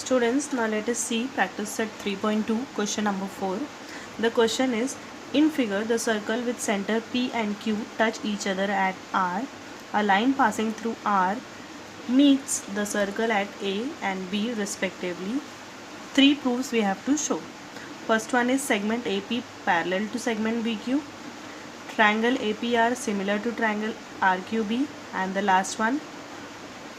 Students, now let us see practice set 3.2 question number 4. The question is, in figure the circle with center P and Q touch each other at R. A line passing through R meets the circle at A and B respectively. Three proofs we have to show. First one is segment AP parallel to segment BQ. Triangle APR similar to triangle RQB, and the last one,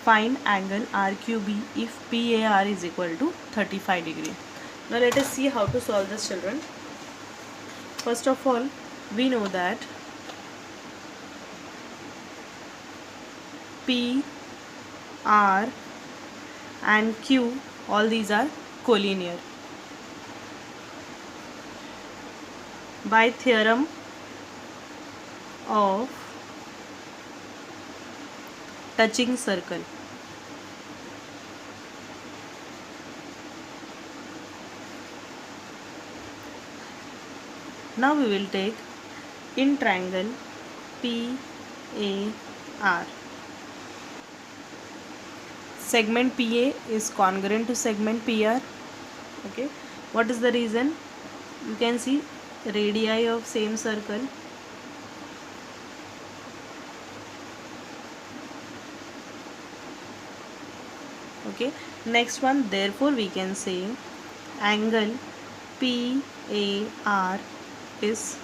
find angle RQB if PAR is equal to 35 degree. Now let us see how to solve this, children. First of all, we know that P, R and Q, all these are collinear. By theorem of touching circle, now we will take in triangle PAR. Segment PA is congruent to segment PR. Okay, what is the reason? You can see radii of same circle. Okay, next one, therefore we can say angle PAR is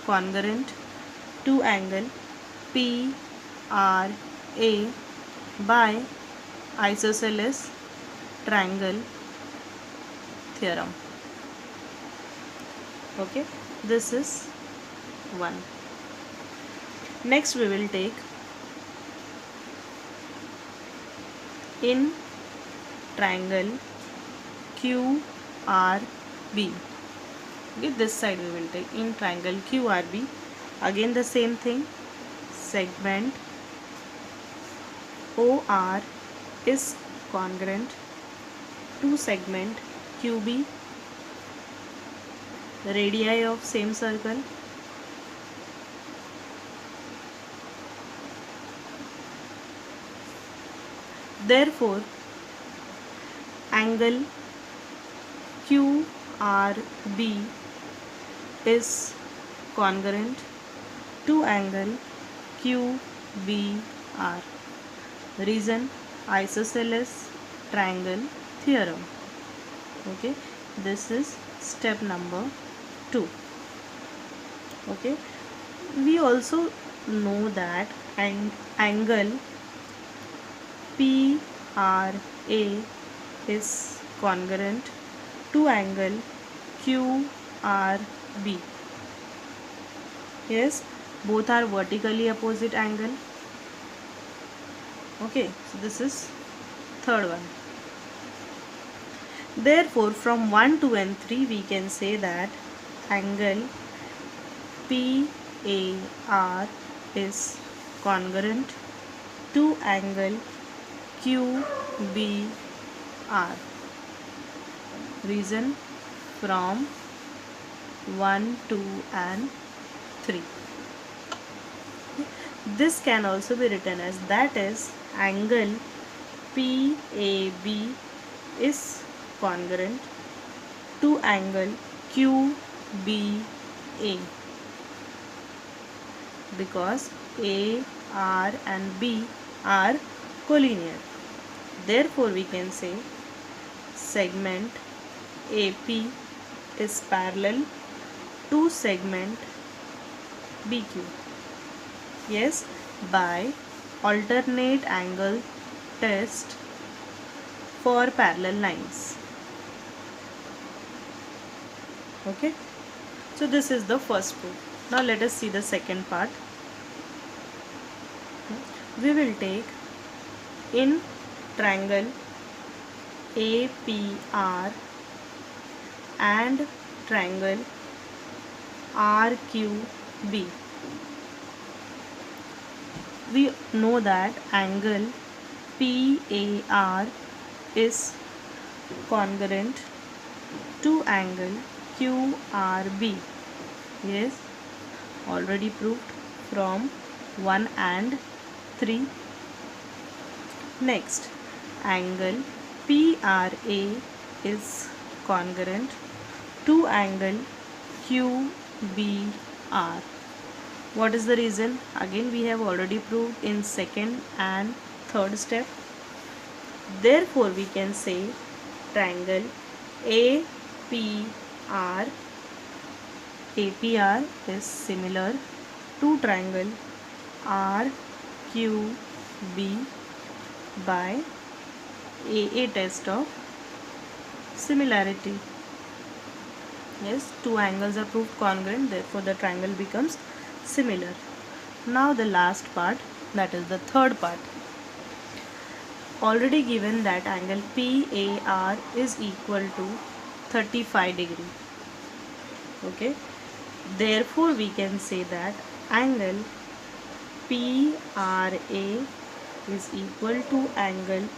congruent to angle PRA by isosceles triangle theorem. Okay, this is one. Next we will take in triangle QRB. Okay, this side we will take in triangle QRB. Again the same thing, segment OR is congruent to segment QB, radii of same circle. Therefore, angle QRB is congruent to angle QBR. Reason, isosceles triangle theorem. Okay, this is step number 2. Okay, we also know that angle PRA is congruent to angle QRB. Yes, both are vertically opposite angle. Okay, so this is third one. Therefore, from 1, 2 and 3 we can say that angle PAR is congruent to angle QBR. Reason, from 1, 2 and 3. This can also be written as, that is, angle PAB is congruent to angle QBA because A, R and B are collinear. Therefore, we can say segment AP is parallel to segment BQ. Yes, by alternate angle test for parallel lines. Okay, so this is the first proof. Now let us see the second part. We will take in triangle APR and triangle RQB. We know that angle PAR is congruent to angle QRB. Yes, already proved from 1 and 3. Next, angle PRA is congruent to angle QBR. What is the reason? Again, we have already proved in second and third step. Therefore, we can say triangle APR is similar to triangle RQB by AA test of similarity. Yes, two angles are proved congruent, therefore the triangle becomes similar. Now the last part, that is the third part. Already given that angle PAR is equal to 35 degree. Okay, therefore we can say that angle PRA is equal to angle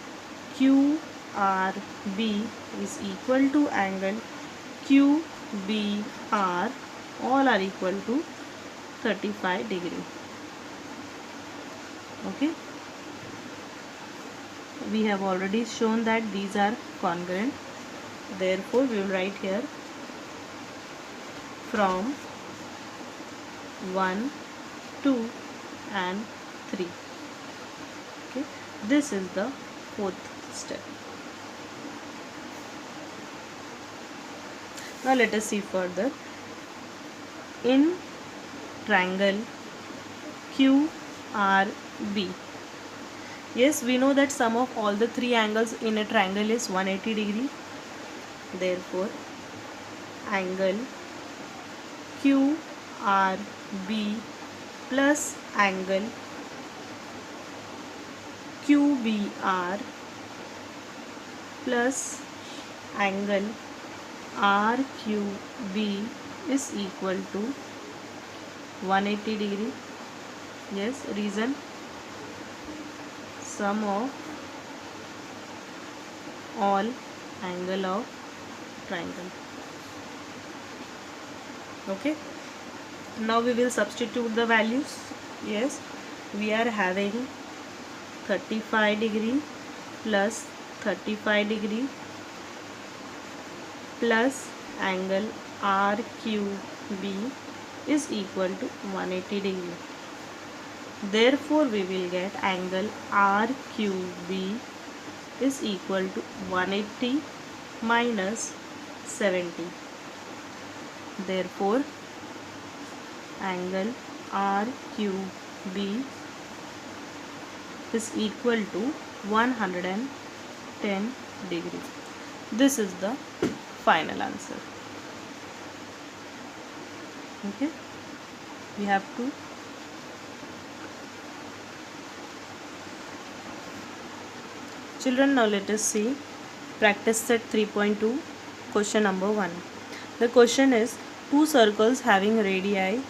QRB is equal to angle QBR, all are equal to 35 degree. Okay, we have already shown that these are congruent, therefore we will write here from 1, 2 and 3. Okay, this is the fourth step. Now let us see further. In triangle QRB, yes, we know that sum of all the three angles in a triangle is 180 degree. Therefore, angle QRB plus angle QBR plus angle RQB is equal to 180 degree. Yes, reason, sum of all angle of triangle. Okay, now we will substitute the values. Yes, we are having 35 degree plus 35 degree plus angle RQB is equal to 180 degree. Therefore, we will get angle RQB is equal to 180 minus 70. Therefore, angle RQB is equal to 110 degree. This is the final answer. Okay, we have to children. Now let us see practice set 3.2 question number 1. The question is, two circles having radii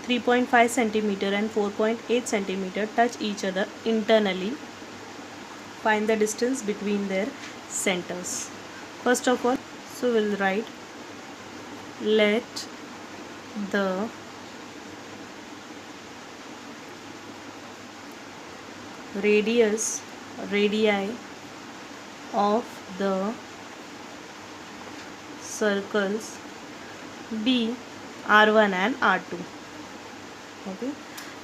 3.5 cm and 4.8 cm touch each other internally. Find the distance between their centers. First of all, so we'll write, let the radii of the circles be R1 and R2. Okay,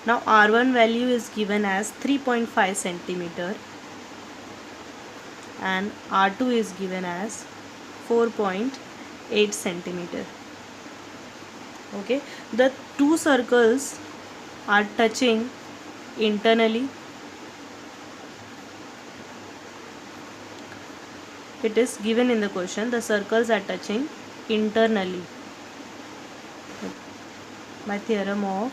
now R1 value is given as 3.5 centimeter and R2 is given as 4.8 centimeter. Okay, the two circles are touching internally. It is given in the question, the circles are touching internally. By theorem of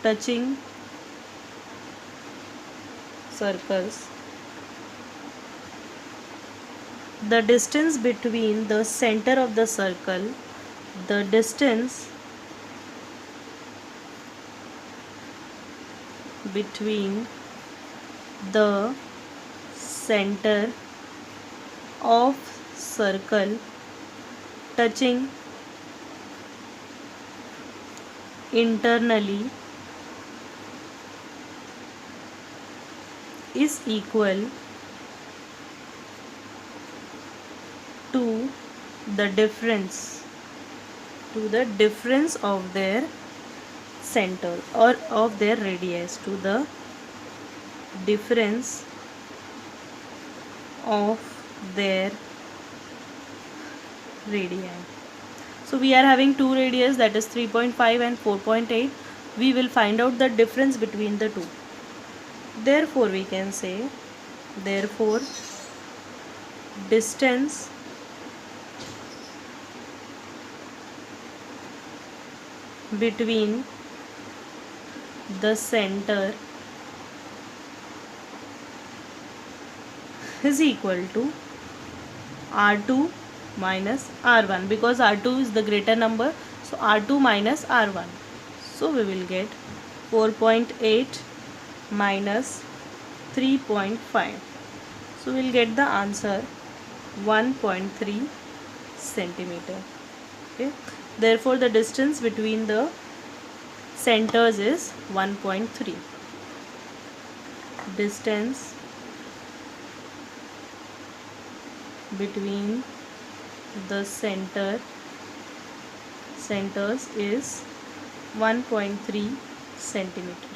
touching circles, the distance between the center of the circle, the distance between the center of circle touching internally is equal to the difference of their center or of their radius, to the difference of their radii. So we are having two radius, that is 3.5 and 4.8. We will find out the difference between the two. Therefore we can say, therefore distance between the center is equal to R2 minus R1, because R2 is the greater number, so R2 minus R1. So we will get 4.8 minus 3.5. So we will get the answer 1.3 centimeter. Okay. Therefore the distance between the centers is 1.3. Distance between the centers is 1.3 centimeter.